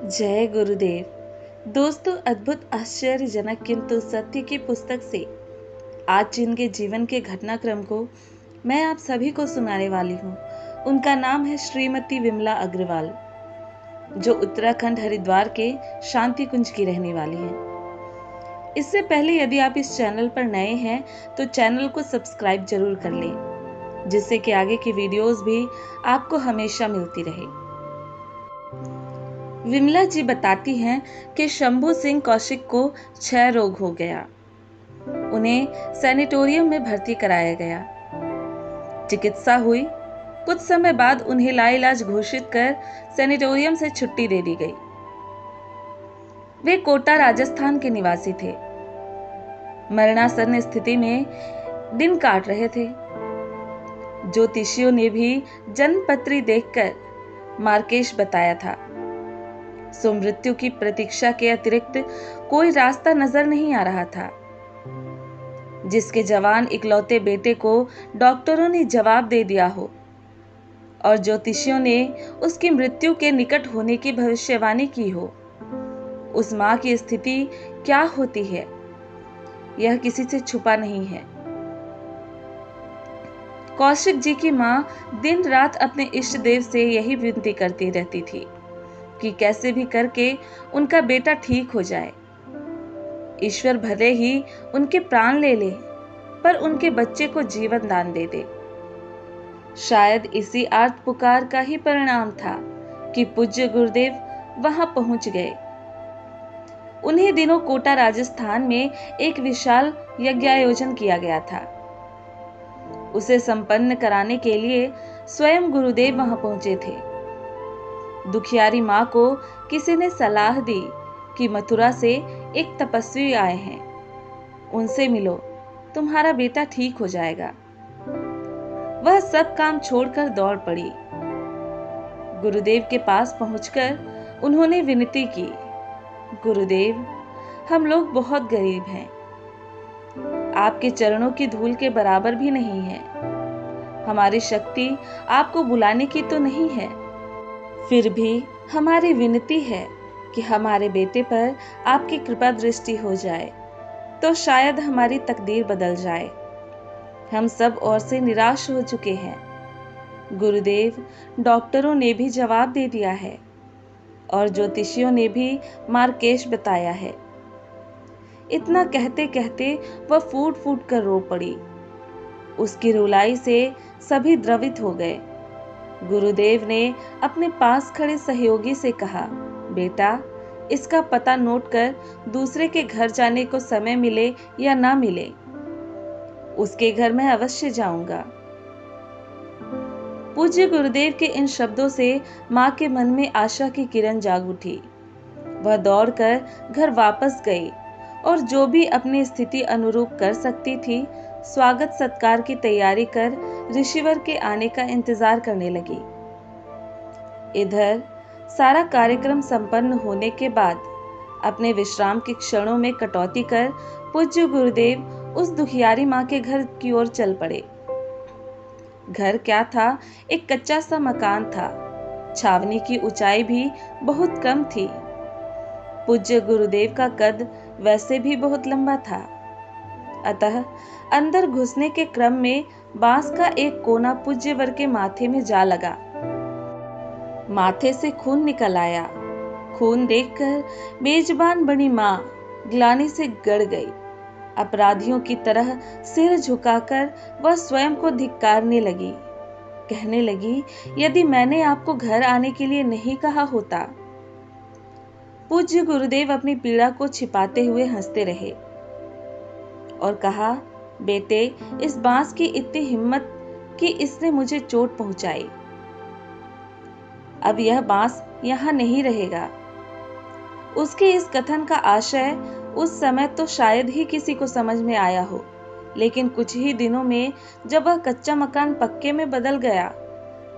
जय गुरुदेव। दोस्तों, अद्भुत आश्चर्यजनक किंतु सत्य की पुस्तक से आज जिनके जीवन के घटनाक्रम को मैं आप सभी को सुनाने वाली हूँ, उनका नाम है श्रीमती विमला अग्रवाल, जो उत्तराखंड हरिद्वार के शांति कुंज की रहने वाली हैं। इससे पहले यदि आप इस चैनल पर नए हैं तो चैनल को सब्सक्राइब जरूर कर लें, जिससे कि आगे की वीडियोस भी आपको हमेशा मिलती रहे। विमला जी बताती हैं कि शंभू सिंह कौशिक को क्षय रोग हो गया। उन्हें सैनिटोरियम में भर्ती कराया गया। चिकित्सा हुई। कुछ समय बाद उन्हें लाइलाज घोषित कर सैनिटोरियम से छुट्टी दे दी गई। वे कोटा राजस्थान के निवासी थे। मरणासन्न स्थिति में दिन काट रहे थे। ज्योतिषियों ने भी जन्मपत्री देखकर मार्केश बताया था। सो मृत्यु की प्रतीक्षा के अतिरिक्त कोई रास्ता नजर नहीं आ रहा था। जिसके जवान इकलौते बेटे को डॉक्टरों ने जवाब दे दिया हो और ज्योतिषियों ने उसकी मृत्यु के निकट होने की भविष्यवाणी की हो, उस मां की स्थिति क्या होती है, यह किसी से छुपा नहीं है। कौशिक जी की मां दिन रात अपने इष्ट देव से यही विनती करती रहती थी कि कैसे भी करके उनका बेटा ठीक हो जाए। ईश्वर भले ही उनके प्राण ले ले, पर उनके बच्चे को जीवन दान दे दे। शायद इसी आर्त पुकार का ही परिणाम था कि पूज्य गुरुदेव वहां पहुंच गए। उन्हीं दिनों कोटा राजस्थान में एक विशाल यज्ञायोजन किया गया था। उसे संपन्न कराने के लिए स्वयं गुरुदेव वहां पहुंचे थे। दुखियारी मां को किसी ने सलाह दी कि मथुरा से एक तपस्वी आए हैं, उनसे मिलो, तुम्हारा बेटा ठीक हो जाएगा। वह सब काम छोड़कर दौड़ पड़ी। गुरुदेव के पास पहुंचकर उन्होंने विनती की, गुरुदेव, हम लोग बहुत गरीब हैं, आपके चरणों की धूल के बराबर भी नहीं है। हमारी शक्ति आपको बुलाने की तो नहीं है, फिर भी हमारी विनती है कि हमारे बेटे पर आपकी कृपा दृष्टि हो जाए तो शायद हमारी तकदीर बदल जाए। हम सब ओर से निराश हो चुके हैं। गुरुदेव, डॉक्टरों ने भी जवाब दे दिया है और ज्योतिषियों ने भी मार्केश बताया है। इतना कहते कहते वह फूट फूट कर रो पड़ी। उसकी रुलाई से सभी द्रवित हो गए। गुरुदेव ने अपने पास खड़े सहयोगी से कहा, बेटा, इसका पता नोट कर दूसरे के घर जाने को समय मिले या ना मिले, उसके घर मैं अवश्य जाऊंगा। पूज्य गुरुदेव के इन शब्दों से मां के मन में आशा की किरण जाग उठी। वह दौड़कर घर वापस गई और जो भी अपनी स्थिति अनुरूप कर सकती थी, स्वागत सत्कार की तैयारी कर ऋषिवर के आने का इंतजार करने लगी। इधर सारा कार्यक्रम संपन्न होने के बाद अपने विश्राम के क्षणों में कटौती कर पूज्य गुरुदेव उस दुखियारी मां के घर की ओर चल पड़े। घर क्या था, एक कच्चा सा मकान था। छावनी की ऊंचाई भी बहुत कम थी। पूज्य गुरुदेव का कद वैसे भी बहुत लंबा था, अतः अंदर घुसने के क्रम में बांस का एक कोना पूज्य वर के माथे में जा लगा। माथे से खून निकल आया। खून देखकर मेजबान बनी मां ग्लानि से गड़ गई। अपराधियों की तरह सिर झुकाकर वह स्वयं को धिक्कारने लगी। कहने लगी, यदि मैंने आपको घर आने के लिए नहीं कहा होता। पूज्य गुरुदेव अपनी पीड़ा को छिपाते हुए हंसते रहे और कहा, बेटे, इस बांस की इतनी हिम्मत कि इसने मुझे चोट पहुंचाई। अब यह बांस यहां नहीं रहेगा। उसके इस कथन का आशय उस समय तो शायद ही किसी को समझ में आया हो, लेकिन कुछ ही दिनों में जब वह कच्चा मकान पक्के में बदल गया,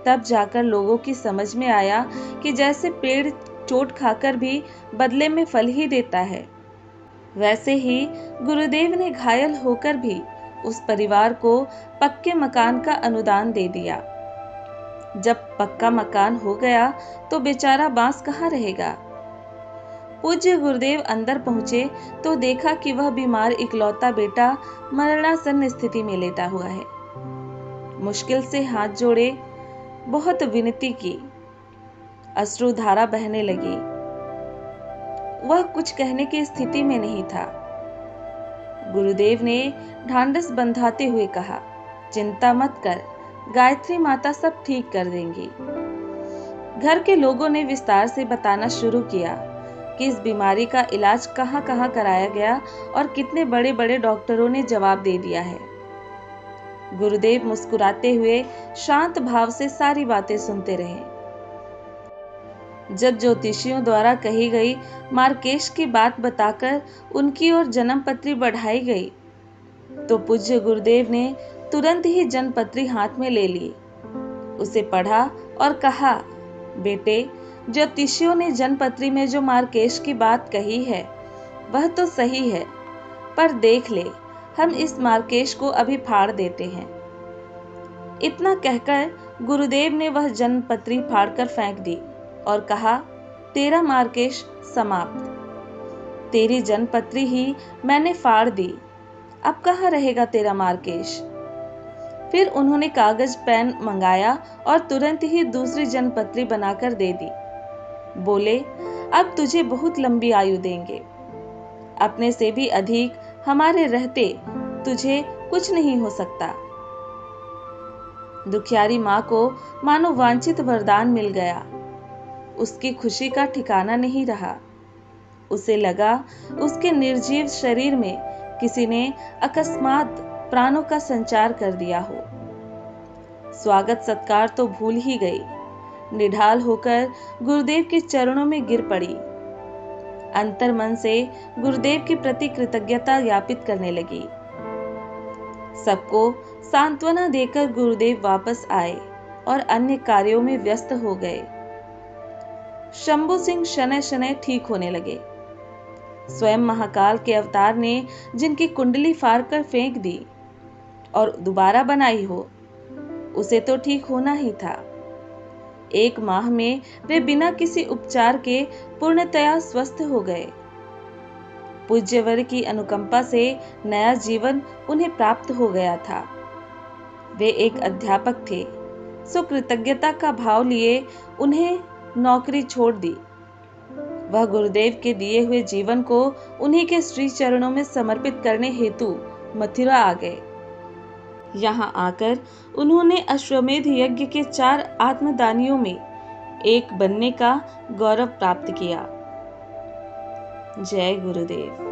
तब जाकर लोगों की समझ में आया कि जैसे पेड़ चोट खाकर भी बदले में फल ही देता है, वैसे ही गुरुदेव ने घायल होकर भी उस परिवार को पक्के मकान का अनुदान दे दिया। जब पक्का मकान हो गया तो बेचारा बांस कहाँ रहेगा। पूज्य गुरुदेव अंदर पहुंचे तो देखा कि वह बीमार इकलौता बेटा मरणासन स्थिति में लेटा हुआ है। मुश्किल से हाथ जोड़े, बहुत विनती की, अश्रुधारा बहने लगी। वह कुछ कहने की स्थिति में नहीं था। गुरुदेव ने ढांढस बंधाते हुए कहा, चिंता मत कर, गायत्री माता सब ठीक कर देंगी। घर के लोगों ने विस्तार से बताना शुरू किया कि इस बीमारी का इलाज कहाँ कहाँ कराया गया और कितने बड़े बड़े डॉक्टरों ने जवाब दे दिया है। गुरुदेव मुस्कुराते हुए शांत भाव से सारी बातें सुनते रहे। जब ज्योतिषियों द्वारा कही गई मार्केश की बात बताकर उनकी ओर जन्मपत्री बढ़ाई गई तो पूज्य गुरुदेव ने तुरंत ही जन्मपत्री हाथ में ले ली, उसे पढ़ा और कहा, बेटे, ज्योतिषियों ने जन्मपत्री में जो मार्केश की बात कही है वह तो सही है, पर देख ले, हम इस मार्केश को अभी फाड़ देते हैं। इतना कहकर गुरुदेव ने वह जन्मपत्री फाड़कर फेंक दी और कहा, तेरा मार्केश समाप्त। तेरी जन्मपत्री ही मैंने फाड़ दी, अब कहाँ रहेगा तेरा मार्केश। फिर उन्होंने कागज पेन मंगाया और तुरंत ही दूसरी जन्मपत्री बनाकर दे दी। बोले, अब तुझे बहुत लंबी आयु देंगे, अपने से भी अधिक हमारे रहते तुझे कुछ नहीं हो सकता। दुखियारी माँ को मानो वांछित वरदान मिल गया। उसकी खुशी का ठिकाना नहीं रहा। उसे लगा उसके निर्जीव शरीर में किसी ने अकस्मात प्राणों का संचार कर दिया हो। स्वागत सत्कार तो भूल ही गई, निढाल होकर गुरुदेव के चरणों में गिर पड़ी। अंतर मन से गुरुदेव के प्रति कृतज्ञता ज्ञापित करने लगी। सबको सांत्वना देकर गुरुदेव वापस आए और अन्य कार्यों में व्यस्त हो गए। शंभू सिंह शनय शनय ठीक होने लगे। स्वयं महाकाल के अवतार ने जिनकी कुंडली फाड़ कर फेंक दी और दोबारा बनाई हो, उसे तो ठीक होना ही था। 1 माह में वे बिना किसी उपचार के पूर्णतया स्वस्थ हो गए। पूज्यवर की अनुकंपा से नया जीवन उन्हें प्राप्त हो गया था। वे एक अध्यापक थे, सो कृतज्ञता का भाव लिए उन्हें नौकरी छोड़ दी। वह गुरुदेव के दिए हुए जीवन को उन्हीं के श्री चरणों में समर्पित करने हेतु मथुरा आ गए। यहाँ आकर उन्होंने अश्वमेध यज्ञ के 4 आत्मदानियों में एक बनने का गौरव प्राप्त किया। जय गुरुदेव।